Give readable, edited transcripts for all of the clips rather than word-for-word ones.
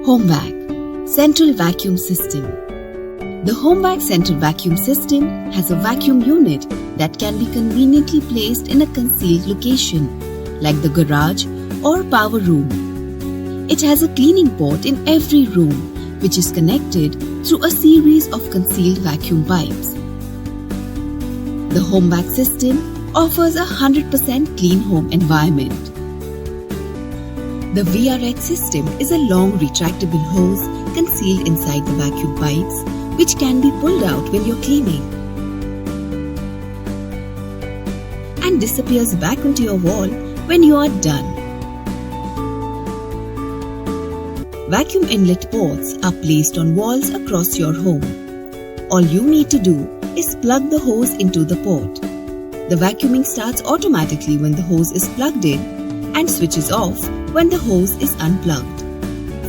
Homevac Central Vacuum System. The Homevac Central Vacuum System has a vacuum unit that can be conveniently placed in a concealed location, like the garage or power room. It has a cleaning port in every room, which is connected through a series of concealed vacuum pipes. The Homevac system offers a 100% clean home environment. The VRX system is a long retractable hose concealed inside the vacuum pipes, which can be pulled out when you're cleaning and disappears back onto your wall when you are done. Vacuum inlet ports are placed on walls across your home. All you need to do is plug the hose into the port. The vacuuming starts automatically when the hose is plugged in and switches off when the hose is unplugged.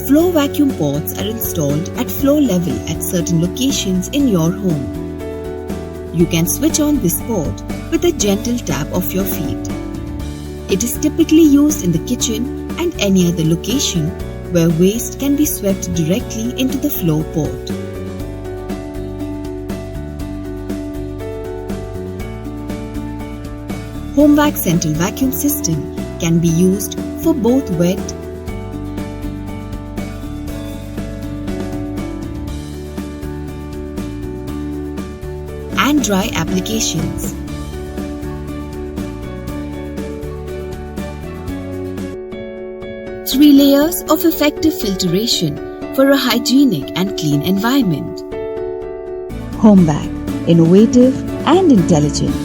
Floor vacuum ports are installed at floor level at certain locations in your home. You can switch on this port with a gentle tap of your feet. It is typically used in the kitchen and any other location where waste can be swept directly into the floor port. Homevac Central Vacuum System can be used for both wet and dry applications. Three layers of effective filtration for a hygienic and clean environment. Homevac, innovative and intelligent.